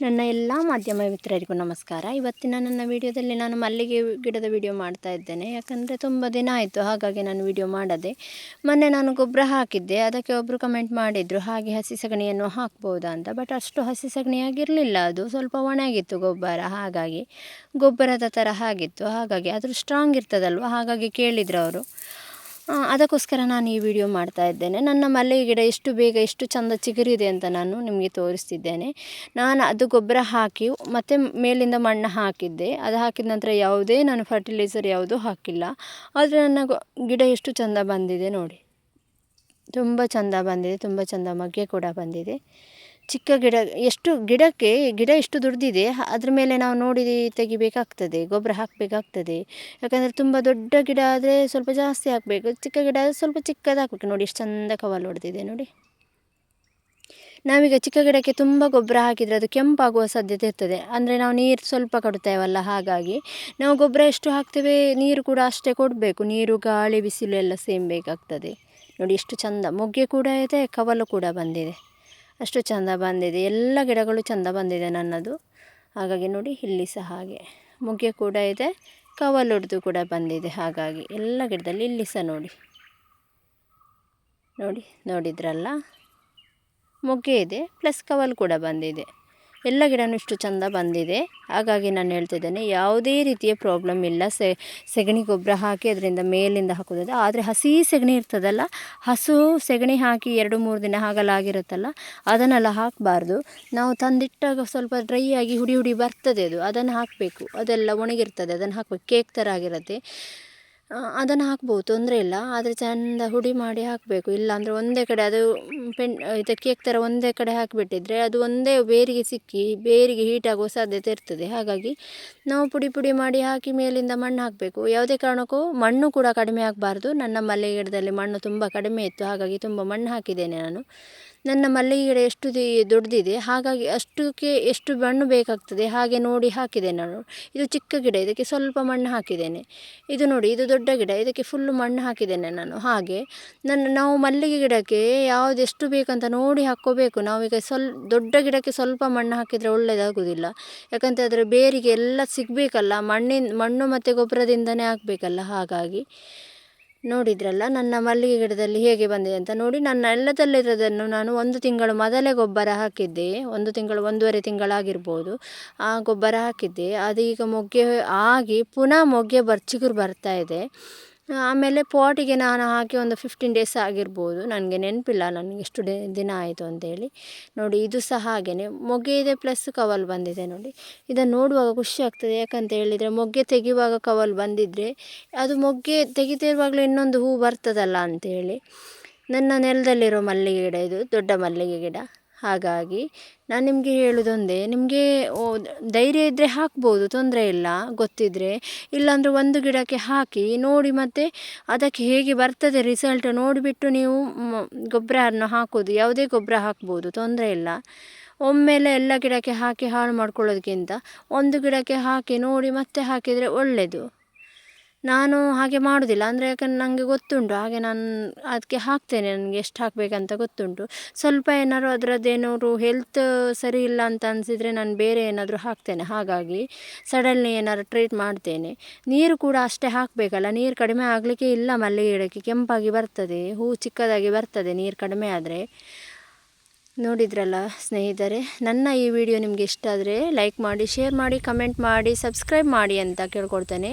ನನ್ನ ಎಲ್ಲ ಮಾಧ್ಯಮ ಮಿತ್ರರಿಗೂ ನಮಸ್ಕಾರ. ಇವತ್ತಿನ ನನ್ನ ವಿಡಿಯೋದಲ್ಲಿ ನಾನು ಮಲ್ಲಿಗೆ ಗಿಡದ ವಿಡಿಯೋ ಮಾಡ್ತಾ ಇದ್ದೇನೆ. ಯಾಕಂದರೆ ತುಂಬ ದಿನ ಆಯಿತು, ಹಾಗಾಗಿ ನಾನು ವಿಡಿಯೋ ಮಾಡದೆ. ಮೊನ್ನೆ ನಾನು ಗೊಬ್ಬರ ಹಾಕಿದ್ದೆ, ಅದಕ್ಕೆ ಒಬ್ಬರು ಕಮೆಂಟ್ ಮಾಡಿದರು ಹಾಗೆ ಹಸಿ ಸಗಣಿಯನ್ನು ಹಾಕ್ಬೋದಾ ಅಂತ. ಬಟ್ ಅಷ್ಟು ಹಸಿ ಸಗಣಿಯಾಗಿರಲಿಲ್ಲ, ಅದು ಸ್ವಲ್ಪ ಒಣಗಿತ್ತು ಗೊಬ್ಬರ, ಹಾಗಾಗಿ ಗೊಬ್ಬರದ ಥರ ಆಗಿತ್ತು. ಹಾಗಾಗಿ ಅದ್ರ ಸ್ಟ್ರಾಂಗ್ ಇರ್ತದಲ್ವ, ಹಾಗಾಗಿ ಕೇಳಿದರು ಅವರು. ಅದಕ್ಕೋಸ್ಕರ ನಾನು ಈ ವಿಡಿಯೋ ಮಾಡ್ತಾ ಇದ್ದೇನೆ. ನನ್ನ ಮಲ್ಲಿಗೆ ಗಿಡ ಎಷ್ಟು ಬೇಗ ಎಷ್ಟು ಚೆಂದ ಚಿಗುರಿದೆ ಅಂತ ನಾನು ನಿಮಗೆ ತೋರಿಸ್ತಿದ್ದೇನೆ. ನಾನು ಅದು ಗೊಬ್ಬರ ಹಾಕಿ ಮತ್ತು ಮೇಲಿಂದ ಮಣ್ಣು ಹಾಕಿದ್ದೆ. ಅದು ಹಾಕಿದ ನಂತರ ಯಾವುದೇ ನಾನು ಫರ್ಟಿಲೈಸರ್ ಯಾವುದೂ ಹಾಕಿಲ್ಲ. ಆದರೆ ನನ್ನ ಗಿಡ ಎಷ್ಟು ಚೆಂದ ಬಂದಿದೆ ನೋಡಿ, ತುಂಬ ಚೆಂದ ಬಂದಿದೆ, ತುಂಬ ಚೆಂದ ಮೊಗ್ಗೆ ಕೂಡ ಬಂದಿದೆ. ಚಿಕ್ಕ ಗಿಡ, ಗಿಡ ಎಷ್ಟು ದುಡ್ದಿದೆ, ಅದ್ರ ಮೇಲೆ ನಾವು ನೋಡಿ ತೆಗಿಬೇಕಾಗ್ತದೆ, ಗೊಬ್ಬರ ಹಾಕಬೇಕಾಗ್ತದೆ. ಯಾಕಂದರೆ ತುಂಬ ದೊಡ್ಡ ಗಿಡ ಆದರೆ ಸ್ವಲ್ಪ ಜಾಸ್ತಿ ಹಾಕಬೇಕು, ಚಿಕ್ಕ ಗಿಡ ಆದರೆ ಸ್ವಲ್ಪ ಚಿಕ್ಕದು ಹಾಕಬೇಕು. ನೋಡಿ ಎಷ್ಟು ಚೆಂದ ಕವಲು ಹೊಡೆದಿದೆ ನೋಡಿ. ನಾವೀಗ ಚಿಕ್ಕ ಗಿಡಕ್ಕೆ ತುಂಬ ಗೊಬ್ಬರ ಹಾಕಿದರೆ ಅದು ಕೆಂಪಾಗುವ ಸಾಧ್ಯತೆ ಇರ್ತದೆ. ಅಂದರೆ ನಾವು ನೀರು ಸ್ವಲ್ಪ ಕೊಡ್ತೇವಲ್ಲ, ಹಾಗಾಗಿ ನಾವು ಗೊಬ್ಬರ ಎಷ್ಟು ಹಾಕ್ತೇವೆ ನೀರು ಕೂಡ ಅಷ್ಟೇ ಕೊಡಬೇಕು. ನೀರು, ಗಾಳಿ, ಬಿಸಿಲು ಎಲ್ಲ ಸೇಮ್ ಬೇಕಾಗ್ತದೆ. ನೋಡಿ ಎಷ್ಟು ಚೆಂದ ಮೊಗ್ಗೆ ಕೂಡ ಇದೆ, ಕವಲು ಕೂಡ ಬಂದಿದೆ, ಅಷ್ಟು ಚೆಂದ ಬಂದಿದೆ. ಎಲ್ಲ ಗಿಡಗಳು ಚೆಂದ ಬಂದಿದೆ ನನ್ನದು. ಹಾಗಾಗಿ ನೋಡಿ ಇಲ್ಲಿ ಸಹ ಹಾಗೆ ಮೊಗ್ಗೆ ಕೂಡ ಇದೆ, ಕವಲೊಡ್ದು ಕೂಡ ಬಂದಿದೆ. ಹಾಗಾಗಿ ಎಲ್ಲ ಗಿಡದಲ್ಲಿ ಇಲ್ಲಿ ಸಹ ನೋಡಿದ್ರಲ್ಲ, ಮೊಗ್ಗೆ ಇದೆ ಪ್ಲಸ್ ಕವಲು ಕೂಡ ಬಂದಿದೆ. ಎಲ್ಲ ಗಿಡನೂ ಇಷ್ಟು ಚೆಂದ ಬಂದಿದೆ. ಹಾಗಾಗಿ ನಾನು ಹೇಳ್ತಿದ್ದೇನೆ, ಯಾವುದೇ ರೀತಿಯ ಪ್ರಾಬ್ಲಮ್ ಇಲ್ಲ. ಸೆಗಣಿ ಗೊಬ್ಬರ ಹಾಕಿ ಅದರಿಂದ ಮೇಲಿಂದ ಹಾಕೋದು. ಆದರೆ ಹಸಿ ಸೆಗಣಿ ಇರ್ತದಲ್ಲ, ಹಸು ಸೆಗಣಿ ಹಾಕಿ 2-3 ದಿನ ಹಾಗಲಾಗಿರುತ್ತಲ್ಲ, ಅದನ್ನೆಲ್ಲ ಹಾಕಬಾರ್ದು. ನಾವು ತಂದಿಟ್ಟಾಗ ಸ್ವಲ್ಪ ಡ್ರೈ ಆಗಿ ಹುಡಿ ಬರ್ತದೆ, ಅದನ್ನು ಹಾಕಬೇಕು. ಅದೆಲ್ಲ ಒಣಗಿರ್ತದೆ, ಅದನ್ನು ಹಾಕಬೇಕು. ಕೇಕ್ ಥರ ಆಗಿರುತ್ತೆ, ಅದನ್ನು ಹಾಕ್ಬೋದು, ತೊಂದರೆ ಇಲ್ಲ. ಆದರೆ ಚೆಂದ ಹುಡಿ ಮಾಡಿ ಹಾಕಬೇಕು. ಇಲ್ಲಾಂದರೆ ಒಂದೇ ಕಡೆ ಅದು ಇದು ಕೇಕ್ ಥರ ಒಂದೇ ಕಡೆ ಹಾಕಿಬಿಟ್ಟಿದ್ರೆ ಅದು ಒಂದೇ ಬೇರಿಗೆ ಸಿಕ್ಕಿ ಬೇರಿಗೆ ಹೀಟ್ ಆಗುವ ಸಾಧ್ಯತೆ ಇರ್ತದೆ. ಹಾಗಾಗಿ ನಾವು ಪುಡಿ ಮಾಡಿ ಹಾಕಿ ಮೇಲಿಂದ ಮಣ್ಣು ಹಾಕಬೇಕು. ಯಾವುದೇ ಕಾರಣಕ್ಕೂ ಮಣ್ಣು ಕೂಡ ಕಡಿಮೆ ಆಗಬಾರ್ದು. ನನ್ನ ಮಲ್ಲಿಗೆ ಗಿಡದಲ್ಲಿ ಮಣ್ಣು ತುಂಬ ಕಡಿಮೆ ಇತ್ತು, ಹಾಗಾಗಿ ತುಂಬ ಮಣ್ಣು ಹಾಕಿದ್ದೇನೆ ನಾನು. ನನ್ನ ಮಲ್ಲಿಗೆ ಗಿಡ ಎಷ್ಟು ದೊಡ್ಡದಿದೆ, ಹಾಗಾಗಿ ಅಷ್ಟಕ್ಕೆ ಎಷ್ಟು ಮಣ್ಣು ಬೇಕಾಗ್ತದೆ ಹಾಗೆ ನೋಡಿ ಹಾಕಿದೆ ನಾನು. ಇದು ಚಿಕ್ಕ ಗಿಡ, ಇದಕ್ಕೆ ಸ್ವಲ್ಪ ಮಣ್ಣು ಹಾಕಿದ್ದೇನೆ. ಇದು ನೋಡಿ, ಇದು ದೊಡ್ಡ ಗಿಡ, ಇದಕ್ಕೆ ಫುಲ್ಲು ಮಣ್ಣು ಹಾಕಿದ್ದೇನೆ ನಾನು. ಹಾಗೆ ನಾವು ಮಲ್ಲಿಗೆ ಗಿಡಕ್ಕೆ ಯಾವುದು ಎಷ್ಟು ಬೇಕಂತ ನೋಡಿ ಹಾಕ್ಕೋಬೇಕು. ನಾವೀಗ ದೊಡ್ಡ ಗಿಡಕ್ಕೆ ಸ್ವಲ್ಪ ಮಣ್ಣು ಹಾಕಿದರೆ ಒಳ್ಳೆಯದಾಗೋದಿಲ್ಲ. ಯಾಕಂದರೆ ಅದರ ಬೇರಿಗೆ ಎಲ್ಲ ಸಿಗಬೇಕಲ್ಲ, ಮಣ್ಣು ಮತ್ತು ಗೊಬ್ಬರದಿಂದನೇ ಆಗಬೇಕಲ್ಲ. ಹಾಗಾಗಿ ನೋಡಿದ್ರಲ್ಲ ನನ್ನ ಮಲ್ಲಿಗೆ ಗಿಡದಲ್ಲಿ ಹೇಗೆ ಬಂದಿದೆ ಅಂತ ನೋಡಿ. ನನ್ನ ಎಲ್ಲದಲ್ಲಿರೋದನ್ನು ನಾನು 1 ತಿಂಗಳು ಮೊದಲೇ ಗೊಬ್ಬರ ಹಾಕಿದ್ದೆ, 1 ತಿಂಗಳು 1.5 ತಿಂಗಳಾಗಿರ್ಬೋದು. ಆ ಗೊಬ್ಬರ ಹಾಕಿದ್ದೆ. ಅದೀಗ ಮೊಗ್ಗೆ ಆಗಿ ಪುನಃ ಮೊಗ್ಗೆ ಚಿಗುರು ಬರ್ತಾ ಇದೆ. ಆಮೇಲೆ ಪಾಟಿಗೆ ನಾನು ಹಾಕಿ ಒಂದು 15 ಡೇಸ್ ಆಗಿರ್ಬೋದು, ನನಗೆ ನೆನಪಿಲ್ಲ ನನಗೆ ಎಷ್ಟು ದಿನ ಆಯಿತು ಅಂತೇಳಿ. ನೋಡಿ ಇದು ಸಹ ಹಾಗೆಯೇ ಮೊಗ್ಗೆ ಇದೆ ಪ್ಲಸ್ ಕವಲು ಬಂದಿದೆ ನೋಡಿ. ಇದನ್ನು ನೋಡುವಾಗ ಖುಷಿ ಆಗ್ತದೆ. ಯಾಕಂತ ಹೇಳಿದರೆ ಮೊಗ್ಗೆ ತೆಗೆಯುವಾಗ ಕವಲು ಬಂದಿದ್ದರೆ ಅದು ಮೊಗ್ಗೆ ತೆಗಿತಿರುವಾಗಲೂ ಇನ್ನೊಂದು ಹೂ ಬರ್ತದಲ್ಲ ಅಂಥೇಳಿ. ನನ್ನ ನೆಲದಲ್ಲಿರೋ ಮಲ್ಲಿಗೆ ಗಿಡ ಇದು, ದೊಡ್ಡ ಮಲ್ಲಿಗೆ ಗಿಡ. ಹಾಗಾಗಿ ನಾನು ನಿಮಗೆ ಹೇಳೋದೊಂದೇ, ನಿಮಗೆ ಧೈರ್ಯ ಇದ್ದರೆ ಹಾಕ್ಬೋದು, ತೊಂದರೆ ಇಲ್ಲ, ಗೊತ್ತಿದ್ದರೆ. ಇಲ್ಲಾಂದರೆ ಒಂದು ಗಿಡಕ್ಕೆ ಹಾಕಿ ನೋಡಿ, ಮತ್ತು ಅದಕ್ಕೆ ಹೇಗೆ ಬರ್ತದೆ ರಿಸಲ್ಟ್ ನೋಡಿಬಿಟ್ಟು ನೀವು ಗೊಬ್ಬರವನ್ನು ಹಾಕೋದು. ಯಾವುದೇ ಗೊಬ್ಬರ ಹಾಕ್ಬೋದು, ತೊಂದರೆ ಇಲ್ಲ. ಒಮ್ಮೆಲೆ ಎಲ್ಲ ಗಿಡಕ್ಕೆ ಹಾಕಿ ಹಾಳು ಮಾಡ್ಕೊಳ್ಳೋದಕ್ಕಿಂತ ಒಂದು ಗಿಡಕ್ಕೆ ಹಾಕಿ ನೋಡಿ ಮತ್ತೆ ಹಾಕಿದರೆ ಒಳ್ಳೆಯದು. ನಾನು ಹಾಗೆ ಮಾಡೋದಿಲ್ಲ, ಅಂದರೆ ಯಾಕಂದ್ರೆ ನನಗೆ ಗೊತ್ತುಂಟು, ಹಾಗೆ ನಾನು ಅದಕ್ಕೆ ಹಾಕ್ತೇನೆ. ನನಗೆ ಎಷ್ಟು ಹಾಕಬೇಕಂತ ಗೊತ್ತುಂಟು. ಸ್ವಲ್ಪ ಏನಾದ್ರು ಅದರದ್ದೇನಾದ್ರು ಹೆಲ್ತ್ ಸರಿ ಇಲ್ಲ ಅಂತ ಅನಿಸಿದರೆ ನಾನು ಬೇರೆ ಏನಾದರೂ ಹಾಕ್ತೇನೆ. ಹಾಗಾಗಿ ಸಡನ್ಲಿ ಏನಾದ್ರು ಟ್ರೀಟ್ ಮಾಡ್ತೇನೆ. ನೀರು ಕೂಡ ಅಷ್ಟೇ ಹಾಕಬೇಕಲ್ಲ, ನೀರು ಕಡಿಮೆ ಆಗಲಿಕ್ಕೆ ಇಲ್ಲ. ಮಲ್ಲಿಗೆ ಗಿಡಕ್ಕೆ ಕೆಂಪಾಗಿ ಬರ್ತದೆ, ಹೂ ಚಿಕ್ಕದಾಗಿ ಬರ್ತದೆ ನೀರು ಕಡಿಮೆ ಆದರೆ. ನೋಡಿದ್ರಲ್ಲ ಸ್ನೇಹಿತರೆ, ನನ್ನ ಈ ವಿಡಿಯೋ ನಿಮಗೆ ಇಷ್ಟ ಆದರೆ ಲೈಕ್ ಮಾಡಿ, ಶೇರ್ ಮಾಡಿ, ಕಮೆಂಟ್ ಮಾಡಿ, ಸಬ್ಸ್ಕ್ರೈಬ್ ಮಾಡಿ ಅಂತ ಕೇಳ್ಕೊಳ್ತೇನೆ.